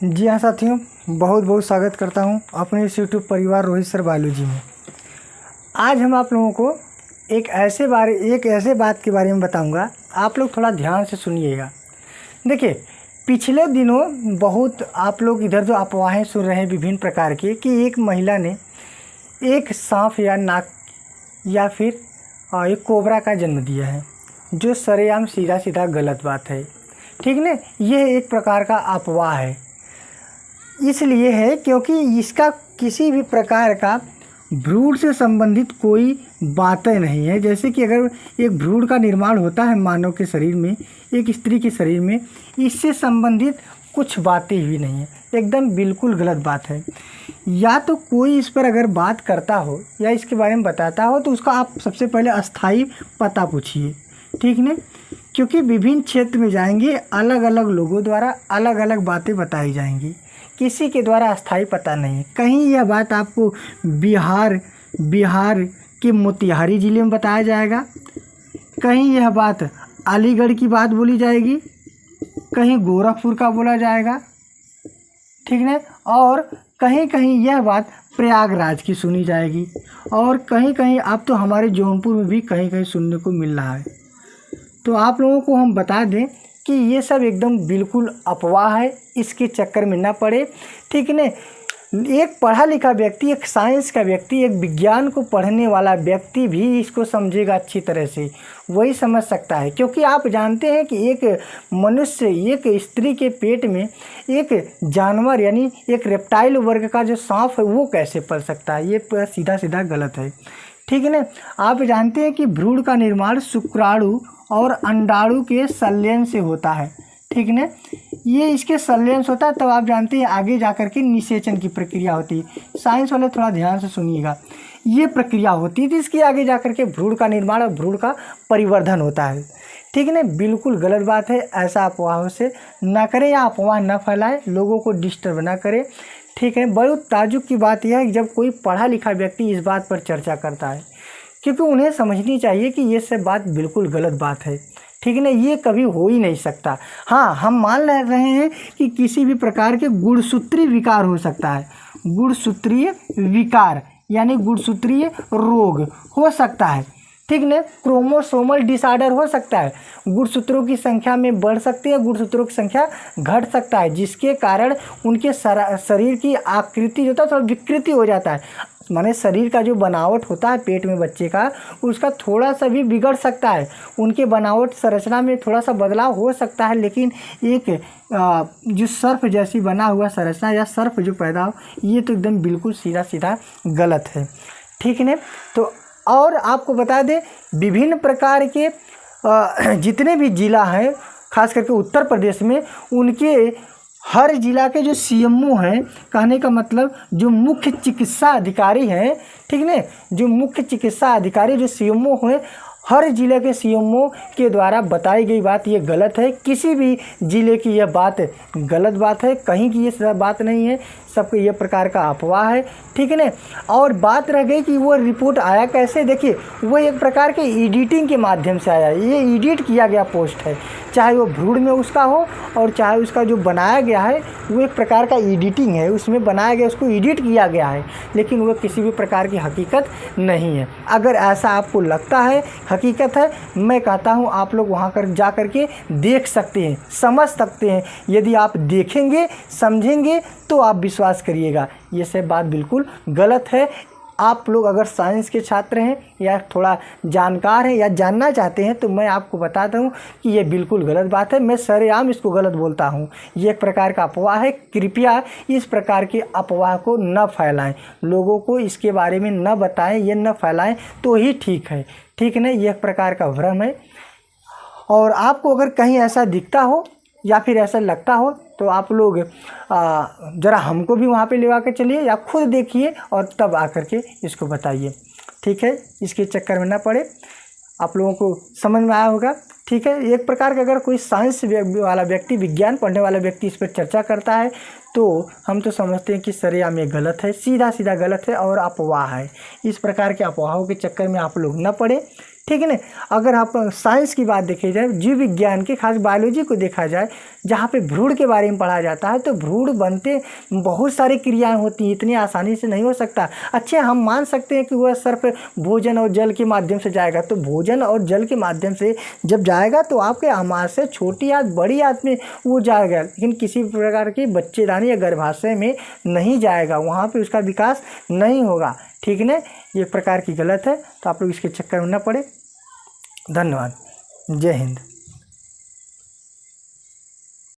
जी हाँ साथियों, बहुत बहुत स्वागत करता हूँ अपने इस यूट्यूब परिवार रोहित सर बायोलॉजी में। आज हम आप लोगों को एक ऐसे बात के बारे में बताऊँगा। आप लोग थोड़ा ध्यान से सुनिएगा। देखिए, पिछले दिनों बहुत आप लोग इधर जो अफवाहें सुन रहे हैं विभिन्न प्रकार की कि एक महिला ने एक सांप या नाग या फिर एक कोबरा का जन्म दिया है, जो सरेआम सीधा सीधा गलत बात है। ठीक ना, यह एक प्रकार का अफवाह है। इसलिए है क्योंकि इसका किसी भी प्रकार का भ्रूण से संबंधित कोई बातें नहीं है। जैसे कि अगर एक भ्रूण का निर्माण होता है मानव के शरीर में, एक स्त्री के शरीर में, इससे संबंधित कुछ बातें ही नहीं है। एकदम बिल्कुल गलत बात है। या तो कोई इस पर अगर बात करता हो या इसके बारे में बताता हो तो उसका आप सबसे पहले अस्थाई पता पूछिए। ठीक है, क्योंकि विभिन्न क्षेत्र में जाएंगे, अलग अलग लोगों द्वारा अलग अलग बातें बताई जाएंगी, किसी के द्वारा अस्थाई पता नहीं है। कहीं यह बात आपको बिहार के मोतिहारी ज़िले में बताया जाएगा, कहीं यह बात अलीगढ़ की बात बोली जाएगी, कहीं गोरखपुर का बोला जाएगा। ठीक है, और कहीं कहीं यह बात प्रयागराज की सुनी जाएगी, और कहीं कहीं अब तो हमारे जौनपुर में भी कहीं कहीं सुनने को मिल रहा है। तो आप लोगों को हम बता दें कि ये सब एकदम बिल्कुल अफवाह है, इसके चक्कर में ना पड़े। ठीक है, एक पढ़ा लिखा व्यक्ति, एक साइंस का व्यक्ति, एक विज्ञान को पढ़ने वाला व्यक्ति भी इसको समझेगा अच्छी तरह से, वही समझ सकता है। क्योंकि आप जानते हैं कि एक मनुष्य, एक स्त्री के पेट में एक जानवर यानी एक रेप्टाइल वर्ग का जो सांप है वो कैसे पल सकता है। ये सीधा सीधा गलत है। ठीक है ना, आप जानते हैं कि भ्रूण का निर्माण शुक्राणु और अंडाणु के संलयन से होता है। ठीक है, ये इसके संलयन होता है, तब आप जानते हैं आगे जाकर के निषेचन की प्रक्रिया होती है। साइंस वाले थोड़ा ध्यान से सुनिएगा, ये प्रक्रिया होती है तो इसके आगे जाकर के भ्रूण का निर्माण और भ्रूण का परिवर्धन होता है। ठीक है ना, बिल्कुल गलत बात है। ऐसा अफवाहों से ना करें या अफवाह ना फैलाएं, लोगों को डिस्टर्ब ना करें। ठीक है, बहुत ताज्जुब की बात यह है कि जब कोई पढ़ा लिखा व्यक्ति इस बात पर चर्चा करता है, क्योंकि उन्हें समझनी चाहिए कि ये सब बात बिल्कुल गलत बात है। ठीक है ना, ये कभी हो ही नहीं सकता। हाँ, हम मान रहे हैं कि किसी भी प्रकार के गुणसूत्रीय विकार हो सकता है, गुणसूत्रीय विकार यानी गुणसूत्रीय रोग हो सकता है। ठीक है, क्रोमोसोमल डिसऑर्डर हो सकता है, गुणसूत्रों की संख्या में बढ़ सकती है, गुणसूत्रों की संख्या घट सकता है, जिसके कारण उनके शरीर की आकृति जो था थोड़ा विकृति हो जाता है। माने शरीर का जो बनावट होता है पेट में बच्चे का, उसका थोड़ा सा भी बिगड़ सकता है, उनके बनावट संरचना में थोड़ा सा बदलाव हो सकता है। लेकिन एक जो सर्प जैसी बना हुआ संरचना या सर्प जो पैदा हो, ये तो एकदम बिल्कुल सीधा सीधा गलत है। ठीक है, तो और आपको बता दें, विभिन्न प्रकार के जितने भी जिला हैं, खास करके उत्तर प्रदेश में, उनके हर जिला के जो सीएमओ हैं, कहने का मतलब जो मुख्य चिकित्सा अधिकारी हैं, ठीक है, जो मुख्य चिकित्सा अधिकारी जो सीएमओ हैं, हर जिले के सीएमओ के द्वारा बताई गई बात ये गलत है। किसी भी जिले की यह बात गलत बात है, कहीं की ये सब बात नहीं है, सबको ये प्रकार का अफवाह है। ठीक है ना, और बात रह गई कि वो रिपोर्ट आया कैसे। देखिए, वो एक प्रकार के एडिटिंग के माध्यम से आया, ये एडिट किया गया पोस्ट है, चाहे वो भ्रूण में उसका हो और चाहे उसका जो बनाया गया है वो एक प्रकार का एडिटिंग है, उसमें बनाया गया, उसको एडिट किया गया है, लेकिन वो किसी भी प्रकार की हकीकत नहीं है। अगर ऐसा आपको लगता है हकीकत है, मैं कहता हूँ आप लोग वहाँ कर जा कर के देख सकते हैं, समझ सकते हैं। यदि आप देखेंगे समझेंगे तो आप विश्वास करिएगा, ये सब बात बिल्कुल गलत है। आप लोग अगर साइंस के छात्र हैं या थोड़ा जानकार हैं या जानना चाहते हैं तो मैं आपको बताता हूँ कि ये बिल्कुल गलत बात है। मैं सरेआम इसको गलत बोलता हूँ, ये एक प्रकार का अफवाह है। कृपया इस प्रकार के अफवाह को न फैलाएं, लोगों को इसके बारे में न बताएं, ये न फैलाएं तो ही ठीक है। ठीक है ना, ये एक प्रकार का भ्रम है। और आपको अगर कहीं ऐसा दिखता हो या फिर ऐसा लगता हो तो आप लोग ज़रा हमको भी वहाँ पे ले आकर चलिए या खुद देखिए और तब आकर के इसको बताइए। ठीक है, इसके चक्कर में ना पड़े। आप लोगों को समझ में आया होगा। ठीक है, एक प्रकार का अगर कोई साइंस वाला व्यक्ति, विज्ञान पढ़ने वाला व्यक्ति इस पर चर्चा करता है तो हम तो समझते हैं कि सरेआम ये गलत है, सीधा सीधा गलत है और अफवाह है। इस प्रकार के अफवाहों के चक्कर में आप लोग न पड़े। ठीक है ना। अगर आप साइंस की बात देखी जाए, जीव विज्ञान की खास बायोलॉजी को देखा जाए, जहाँ पे भ्रूण के बारे में पढ़ा जाता है, तो भ्रूण बनते बहुत सारी क्रियाएं होती हैं, इतनी आसानी से नहीं हो सकता। अच्छा, हम मान सकते हैं कि वह सिर्फ भोजन और जल के माध्यम से जाएगा, तो भोजन और जल के माध्यम से जब जाएगा तो आपके आमाशय छोटी या बड़ी आंत में वो जाएगा, लेकिन किसी प्रकार की बच्चेदानी या गर्भाशय में नहीं जाएगा, वहाँ पे उसका विकास नहीं होगा। ठीक है ना, ये प्रकार की गलत है, तो आप लोग इसके चक्कर में न पड़े। धन्यवाद। जय हिंद।